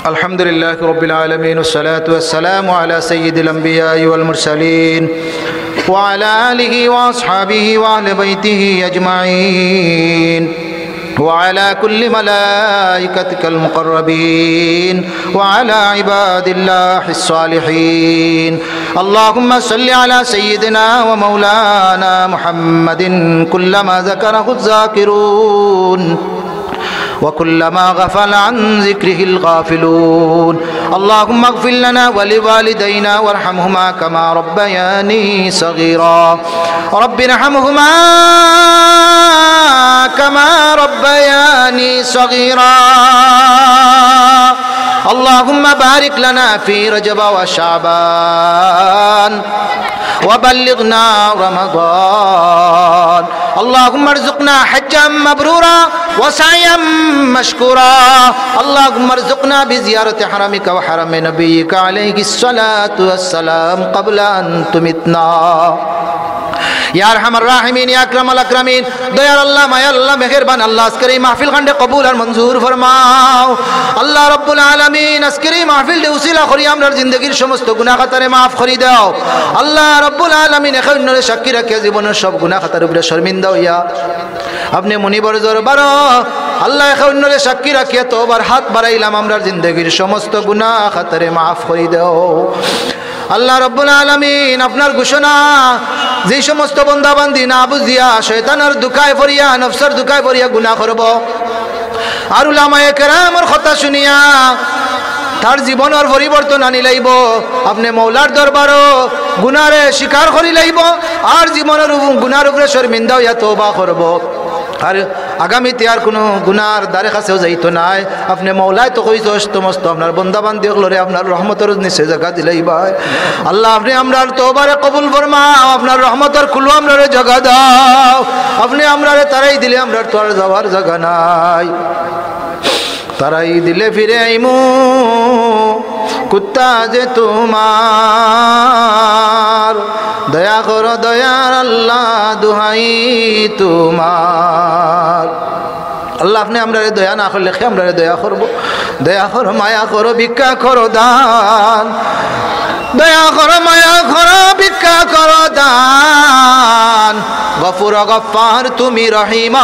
الحمد لله رب العالمين والصلاة والسلام على سيد الأنبياء والمرسلين وعلى آله وأصحابه وأهل بيته أجمعين وعلى كل ملائكتك المقربين وعلى عباد الله الصالحين اللهم صل على سيدنا ومولانا محمد كلما ذكره الذاكرون وكلما غفل عن ذكره الغافلون اللهم اغفر لنا ولوالدينا وارحمهما كما ربياني صغيرا رب ارحمهما كما ربياني صغيرا اللهم بارك لنا في رجب وشعبان وبلغنا رمضان اللهم ارزقنا حجا مبرورا وسعيا مشكورا اللهم ارزقنا بزيارة حرمك وحرم نبيك عليه الصلاة والسلام قبل أن تمتنا या रहमान राहिमीन या अकरमल अकरमीन दयाल अल्लाह माया अल्लाह मेहरबान अल्लाह अस्करी महफिल खंडे कबूल और मंजूर फरमाओ अल्लाह रब्बुल आलमीन अस्करी महफिल दे उसीला करी हमर जिंदगीर समस्त गुनाह खातारे माफ करी दाओ अल्लाह रब्बुल आलमीन एखनरे साक्षी राखिया जीवनेर सब गुनाह खातार उपरे शर्मिंदा हइया अपनी मुनिबर दरबार अल्लाह एखनरे साक्षी राखिया तौबार हाथ बाड़ाइलाम हमर जिंदगीर समस्त गुनाह खातारे माफ करी दाओ अल्लाह रब्बुल आलमीन अपनार घोषणा जे समस्त बंदा बान्दी ना बुझिया शैतानेर दुखाय पड़िया नफ्सर दुखाय पड़िया गुनाह करब और उलामाए केरामेर कथा शुनिया तार जीवनेर परिवर्तन आनी लाइब अपने मौलार दरबारो गुनारे स्वीकार करि लाइब और जीवनेर गुनार उपरे शर्मिंदा हइया तौबा करब और आगामीते आर कोनो गुनार दारे काछेও যাইতো নাই अपने मौलाय तो कইছো समस्त आपनार बंदा बान्दी गुलोरे आपनार रहमतेर निचे জায়গা দিলাই ভাই আল্লাহ আপনি আমরার তওবারে কবুল ফরমাও আপনার রহমতের খুলো আমরারে জায়গা দাও আপনি আমরারে তারাই দিলে আমরার তো আর যাওয়ার জায়গা নাই তারাই দিলে ফিরে আইমু কুত্তা যে তোমার দয়া করো দয়ার আল্লাহ দুহাই তোমার আল্লাহ আপনি আমরারে দয়া না করলে কে আমরারে দয়া করব দয়া করো মায়া করো ভিক্ষা করো দান দয়া করো মায়া করো ভিক্ষা করো দান গফুর গফফার তুমি রহিম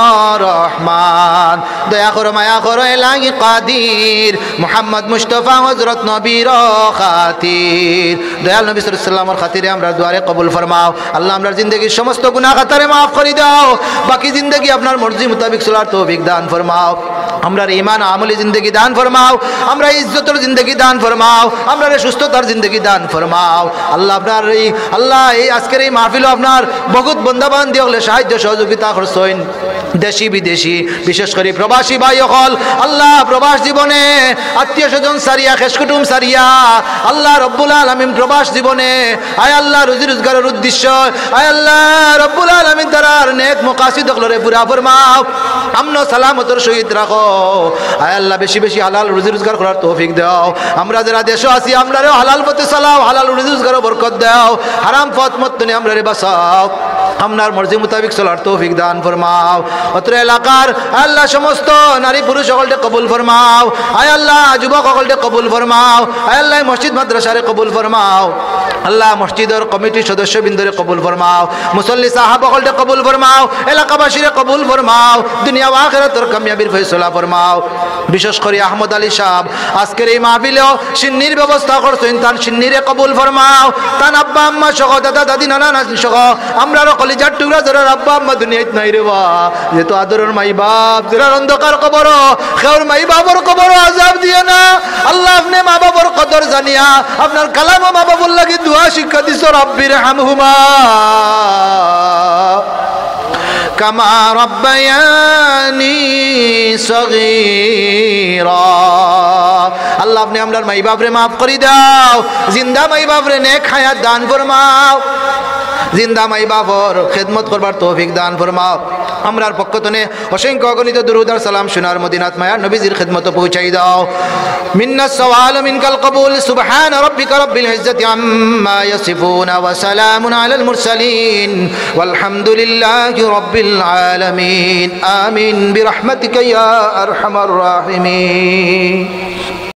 রহমান দয়া করো মায়া করো এলাহি কাদির মুহাম্মদ মুস্তাফা হযরত নবীর খাতির দয়াল নবী সাল্লাল্লাহু আলাইহি ওয়াসাল্লামের খাতিরে আমরা দুয়ারে কবুল ফরমাও আল্লাহ আমরার জিন্দেগীর সমস্ত গুনাহ খাতারে maaf করে দাও বাকি জিন্দেগি আপনার মর্জি মোতাবেক চলার তৌফিক দান ফরমাও আমরার ঈমান আমলি জিন্দেগি দান ফরমাও আমরা ইজ্জতের জিন্দেগি দান ফরমাও আমরা সুস্থতার জিন্দেগি দান ফরমাও আল্লাহ আপনার এই আল্লাহ এই আজকের এই মাহফিল আপনার বহুত বন্দাবান্দি হলে সাহায্য সহযোগিতা করছেন দেশি বিদেশি বিশেষ করে প্রবাসী ভাই হল আল্লাহ প্রবাস জীবনে আত্মীয় স্বজন সারিয়া খেস কুটুম সারিয়া আল্লাহ রব্বুল আলামিন প্রবাস জীবনে আয় আল্লাহ রুজি রোজগারের উদ্দেশ্য আয় আল্লাহ রব্বুল আলামিন তার নেক মাকাসিদ গুলোরে পুরা ফরমাও আমন সালামতের সহিত রাখো আয় আল্লাহ বেশি বেশি হালাল রুজি রোজগার করার তৌফিক দাও আমরা যারা দেশে আছি আমরাও হালাল পথে চালাও হালাল রুজি রোজগারের বরকত দাও হারাম পথ মত নিয়ে আমরারে বাঁচাও আপনার মর্জি মোতাবেক চলার তৌফিক দান ফরমাও অত্র এলাকার আল্লাহ সমস্ত নারী পুরুষ সকলকে কবুল ফরমাও আয় আল্লাহ যুবক সকলকে কবুল ফরমাও আয় আল্লাহ মসজিদ মাদ্রাসারে কবুল ফরমাও আল্লাহ মসজিদের কমিটির সদস্যবৃন্দরে কবুল ফরমাও মুসল্লি সাহাব সকলকে কবুল ফরমাও এলাকাবাসীরে কবুল ফরমাও দুনিয়া ও আখিরাতের কামিয়াবির ফয়সালা ফরমাও বিশেষ করে আহমদ আলী সাহেব আজকের এই মাহফিলেও সিন্নির ব্যবস্থা করছেন তার সিন্নিরে কবুল ফরমাও তার আব্বা আম্মা সহ দাদা দাদি নানা নানি সহ আমরারও কলিজার টুকরা যারা আব্বা আম্মা দুনিয়াত নাই রে বা যেহেতু আদরের মাই বাপ যারা অন্ধকার কবর খেউর মাই বাবার কবর আযাব দিও না আল্লাহ আপনি মা বাবার কদর জানিয়া আপনার কালাম মা বাবার লাগি দোয়া শিক্ষা দিছো রব্বির হামহুমা কামা রব্বায়ানি সগীরা আল্লাহ আপনি আমরার মাই বাপরে মাফ করে দাও জিন্দা মাই বাপরে নেক হায়াত দান ফরমাও জিন্দা মাই বাপর খেদমত করবার তৌফিক দান ফরমাও আমরার পক্ষ থেকে অসংখ্য অগণিত দুরূদ আর সালাম শোনার মদিনাত মায়া নবীজির খেদমত পৌঁছাই দাও মিন্না সওয়াল মিনকাল কবুল সুবহান রাব্বিকা রাব্বিল ইজ্জাতি আম্মা ইয়াসিফুন ওয়া সালামুন আলাল মুরসালিন ওয়ালহামদুলিল্লাহি রাব্বিল আলামিন আমিন বিরহমাতিকা ইয়া আরহামার রাহিমিন।